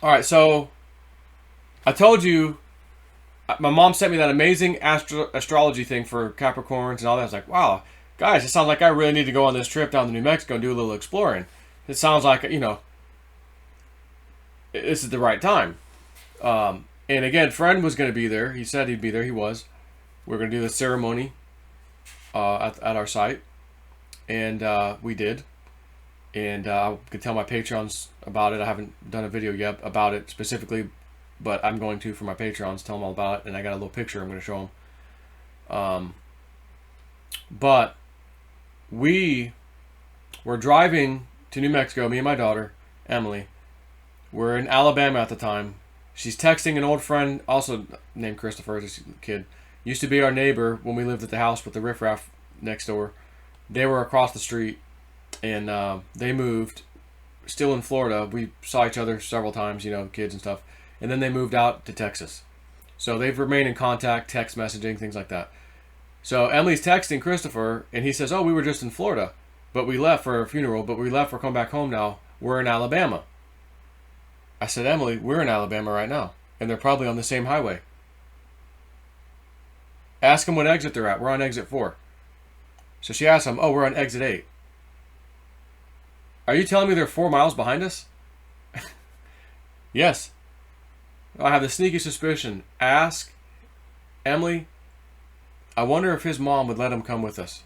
All right, so I told you my mom sent me that amazing astrology thing for Capricorns and all that. I was like, wow, guys, it sounds like I really need to go on this trip down to New Mexico and do a little exploring. It sounds like, this is the right time. And again, friend was going to be there. He said he'd be there. He was. We're going to do the ceremony at our site. And we did. And I could tell my Patrons about it. I haven't done a video yet about it specifically, but I'm going to for my Patrons, tell them all about it. And I got a little picture I'm going to show them. But we were driving to New Mexico, me and my daughter, Emily. We're in Alabama at the time. She's texting an old friend, also named Christopher, this kid. Used to be our neighbor when we lived at the house with the riffraff next door. They were across the street, and they moved. Still in Florida. We saw each other several times, kids and stuff. And then they moved out to Texas. So they've remained in contact, text messaging, things like that. So Emily's texting Christopher, and he says, oh, we were just in Florida. But we left for a funeral, but we left, we're coming back home now. We're in Alabama. I said, Emily, we're in Alabama right now. And they're probably on the same highway. Ask them what exit they're at. We're on exit 4. So she asked him, oh, we're on exit 8. Are you telling me they're 4 miles behind us? Yes. I have the sneaky suspicion. Ask Emily, I wonder if his mom would let him come with us.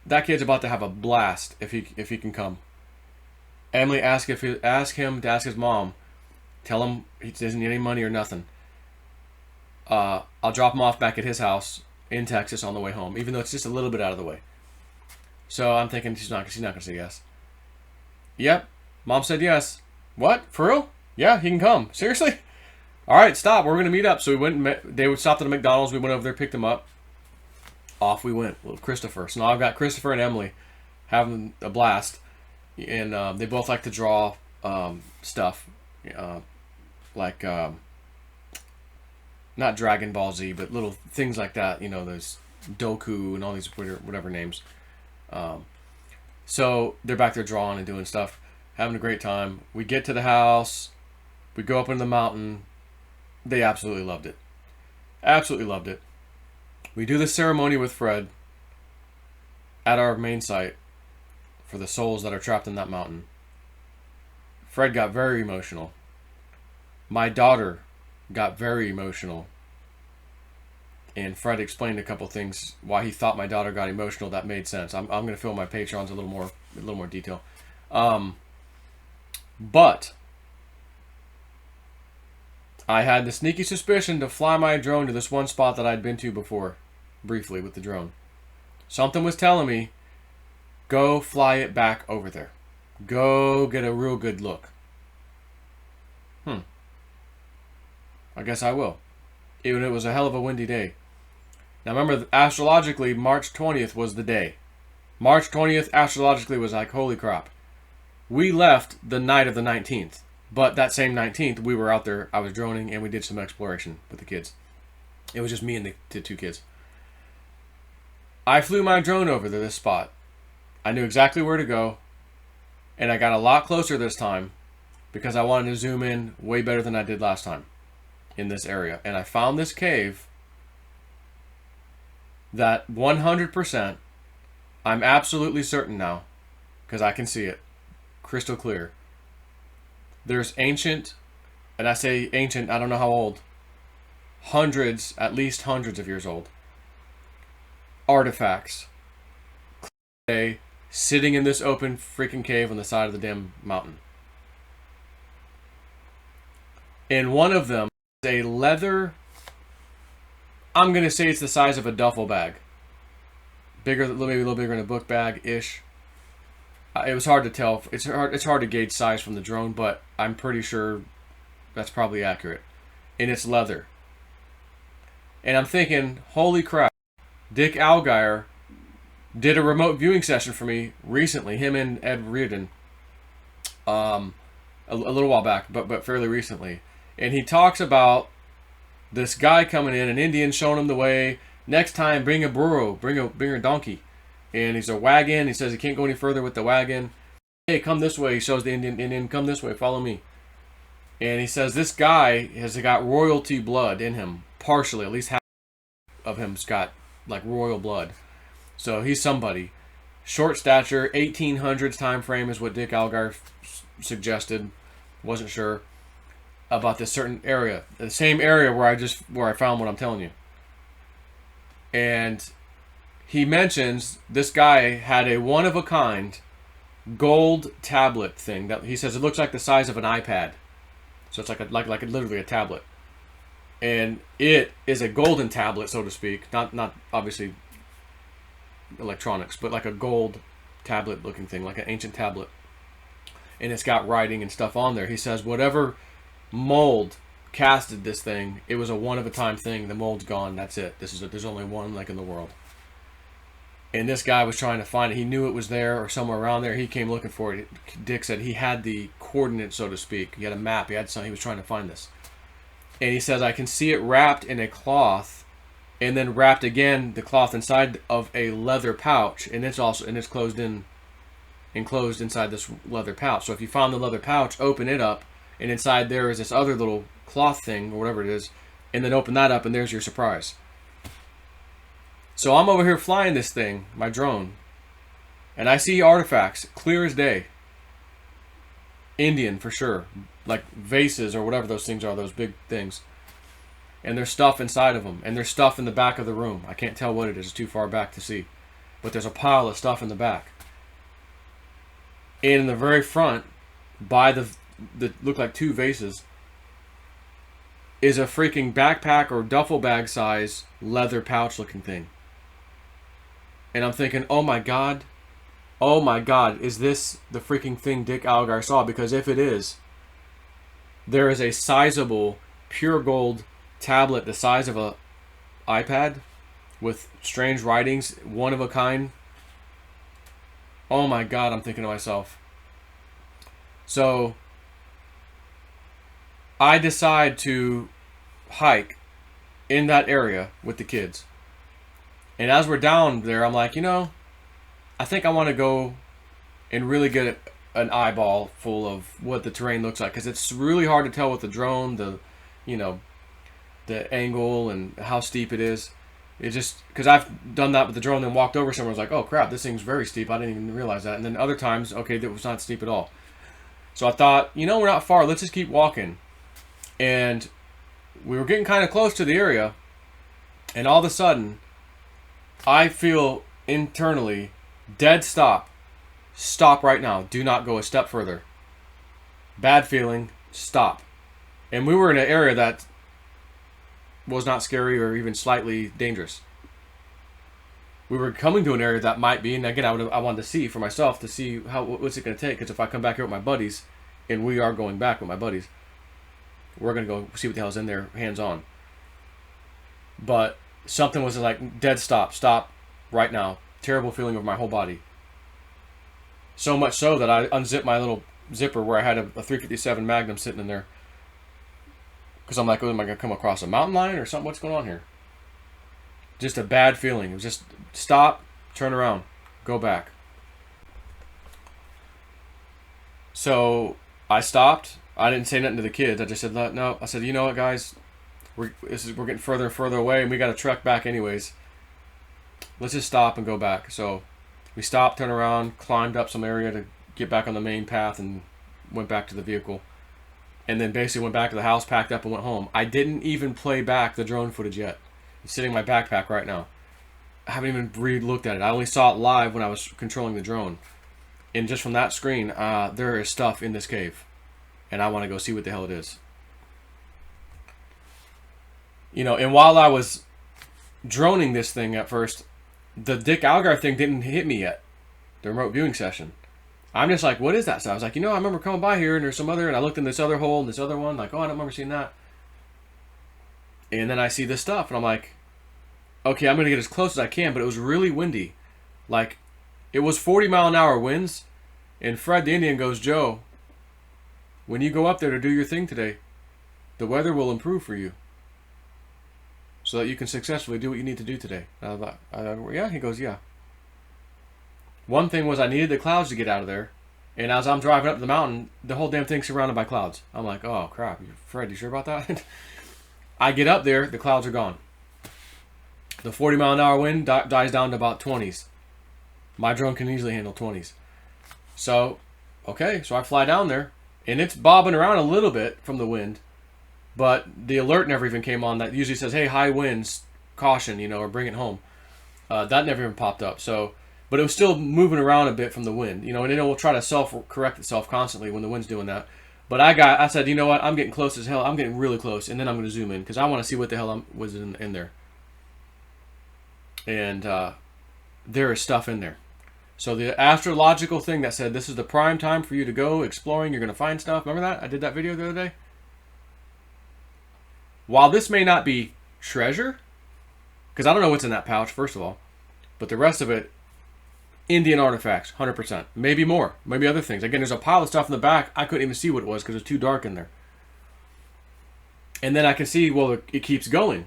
That kid's about to have a blast if he can come. Emily, ask him to ask his mom. Tell him he doesn't need any money or nothing. I'll drop him off back at his house in Texas on the way home, even though it's just a little bit out of the way. So I'm thinking she's not going to say yes. Yep, mom said yes. What? For real? Yeah, he can come. Seriously? All right, stop. We're going to meet up. So we went. They stopped at a McDonald's. We went over there, picked them up. Off we went with Christopher. So now I've got Christopher and Emily having a blast. And they both like to draw stuff, like not Dragon Ball Z, but little things like that. Those Doku and all these whatever names. So they're back there drawing and doing stuff, having a great time. We get to the house, we go up into the mountain. They absolutely loved it. Absolutely loved it. We do the ceremony with Fred at our main site for the souls that are trapped in that mountain. Fred got very emotional. My daughter got very emotional. And Fred explained a couple things why he thought my daughter got emotional that made sense. I'm going to fill my Patrons a little more detail. But I had the sneaky suspicion to fly my drone to this one spot that I'd been to before, briefly with the drone. Something was telling me, go fly it back over there. Go get a real good look. I guess I will. Even it was a hell of a windy day. Now remember, astrologically, March 20th was the day. March 20th, astrologically, was like, holy crap. We left the night of the 19th. But that same 19th, we were out there, I was droning, and we did some exploration with the kids. It was just me and the two kids. I flew my drone over to this spot. I knew exactly where to go. And I got a lot closer this time because I wanted to zoom in way better than I did last time in this area. And I found this cave that 100%, I'm absolutely certain now, because I can see it crystal clear. There's ancient, and I say ancient, I don't know how old, at least hundreds of years old, artifacts sitting in this open freaking cave on the side of the damn mountain. And one of them is a leather, I'm going to say it's the size of a duffel bag. Bigger, maybe a little bigger than a book bag-ish. It was hard to tell. It's hard to gauge size from the drone, but I'm pretty sure that's probably accurate. And it's leather. And I'm thinking, holy crap, Dick Algier did a remote viewing session for me recently, him and Ed Reardon, a little while back, but fairly recently. And he talks about this guy coming in, an Indian showing him the way. Next time, bring a burro, bring a donkey. And he's a wagon. He says he can't go any further with the wagon. hey, come this way. He shows the Indian, come this way, follow me. And he says this guy has got royalty blood in him, partially, at least half of him's got like royal blood. So he's somebody. Short stature, 1800s time frame is what Dick Algar suggested. Wasn't sure about this certain area, the same area where I found what I'm telling you. And he mentions this guy had a one of a kind gold tablet thing that he says it looks like the size of an iPad. So it's like literally a tablet. And it is a golden tablet, so to speak. Not obviously electronics, but like a gold tablet looking thing, like an ancient tablet. And it's got writing and stuff on there. He says whatever mold casted this thing, it was a one of a time thing. The mold's gone. That's it. There's only one like in the world. And this guy was trying to find it. He knew it was there or somewhere around there. He came looking for it. Dick said he had the coordinates, so to speak. He had a map. He had something. He was trying to find this. And he says, I can see it wrapped in a cloth, and then wrapped again, the cloth inside of a leather pouch, and it's closed enclosed inside this leather pouch. So if you found the leather pouch, open it up, and inside there is this other little cloth thing or whatever it is, and then open that up, and there's your surprise. So I'm over here flying this thing, my drone, and I see artifacts, clear as day. Indian for sure, like vases or whatever those things are, those big things. And there's stuff inside of them, and there's stuff in the back of the room. I can't tell what it is, it's too far back to see. But there's a pile of stuff in the back. And in the very front, by the look like two vases, is a freaking backpack or duffel bag size leather pouch looking thing. And I'm thinking, oh my god, is this the freaking thing Dick Algar saw? Because if it is, there is a sizable pure gold tablet the size of a iPad with strange writings, one of a kind. Oh my god, I'm thinking to myself. So I decide to hike in that area with the kids. And as we're down there, I'm like, I think I want to go and really get an eyeball full of what the terrain looks like. Because it's really hard to tell with the drone, the angle and how steep it is. It just, because I've done that with the drone and walked over somewhere, I was like, oh crap, this thing's very steep. I didn't even realize that. And then other times, okay, it was not steep at all. So I thought, we're not far. Let's just keep walking. And we were getting kind of close to the area. And all of a sudden, I feel internally, dead stop. Stop right now. Do not go a step further. Bad feeling. Stop. And we were in an area that was not scary or even slightly dangerous. We were coming to an area that might be, and again, I wanted to see for myself to see what's it going to take. Because if I come back here with my buddies, and we are going back with my buddies, we're going to go see what the hell's in there, hands on. But something was like, dead stop right now. Terrible feeling over my whole body. So much so that I unzipped my little zipper where I had a .357 Magnum sitting in there. Because I'm like, oh, am I going to come across a mountain lion or something? What's going on here? Just a bad feeling. It was just stop, turn around, go back. So I stopped. I didn't say nothing to the kids. I just said, no. I said, you know what, guys? We're getting further and further away, and we got to trek back anyways. Let's just stop and go back. So we stopped, turned around, climbed up some area to get back on the main path, and went back to the vehicle. And then basically went back to the house, packed up, and went home. I didn't even play back the drone footage yet. It's sitting in my backpack right now. I haven't even re-looked at it. I only saw it live when I was controlling the drone. And just from that screen, there is stuff in this cave. And I want to go see what the hell it is. And while I was droning this thing at first, the Dick Algar thing didn't hit me yet. The remote viewing session. I'm just like, what is that stuff? I was like, I remember coming by here and there's some other, and I looked in this other hole and this other one, like, oh, I don't remember seeing that. And then I see this stuff and I'm like, okay, I'm going to get as close as I can, but it was really windy. Like, it was 40-mile-an-hour winds, and Fred the Indian goes, Joe, when you go up there to do your thing today, the weather will improve for you so that you can successfully do what you need to do today. And I was like, yeah? He goes, yeah. One thing was I needed the clouds to get out of there, And as I'm driving up the mountain, the whole damn thing's surrounded by clouds. I'm like, oh crap, Fred, you sure about that? I get up there, the clouds are gone. The 40-mile-an-hour wind dies down to about 20s. My drone can easily handle 20s. So, okay, so I fly down there, and it's bobbing around a little bit from the wind, but the alert never even came on that usually says, hey, high winds, caution, or bring it home. That never even popped up. So, but it was still moving around a bit from the wind, and it will try to self-correct itself constantly when the wind's doing that. But I said, you know what, I'm getting close as hell. I'm getting really close, and then I'm going to zoom in because I want to see what the hell was in there. And there is stuff in there. So the astrological thing that said this is the prime time for you to go exploring, you're going to find stuff. Remember that? I did that video the other day. While this may not be treasure, because I don't know what's in that pouch, first of all, but the rest of it, Indian artifacts, 100%. Maybe more. Maybe other things. Again, there's a pile of stuff in the back. I couldn't even see what it was because it was too dark in there. And then I can see, well, it keeps going.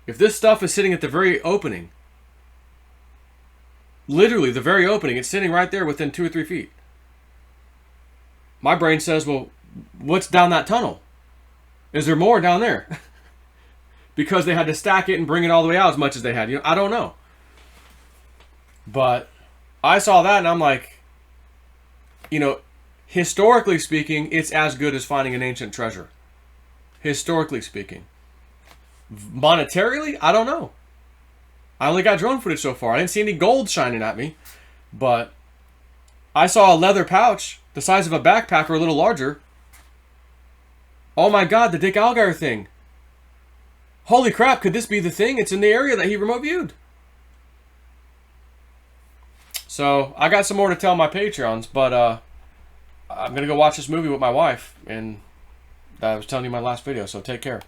If this stuff is sitting at the very opening, literally the very opening, it's sitting right there within 2 or 3 feet. My brain says, well, what's down that tunnel? Is there more down there? Because they had to stack it and bring it all the way out as much as they had. I don't know. But I saw that and I'm like, historically speaking, it's as good as finding an ancient treasure. Historically speaking. Monetarily, I don't know. I only got drone footage so far. I didn't see any gold shining at me. But I saw a leather pouch the size of a backpack or a little larger. Oh my God, the Dick Algar thing. Holy crap, could this be the thing? It's in the area that he remote viewed. So, I got some more to tell my Patreons, but I'm going to go watch this movie with my wife. And I was telling you in my last video, so take care.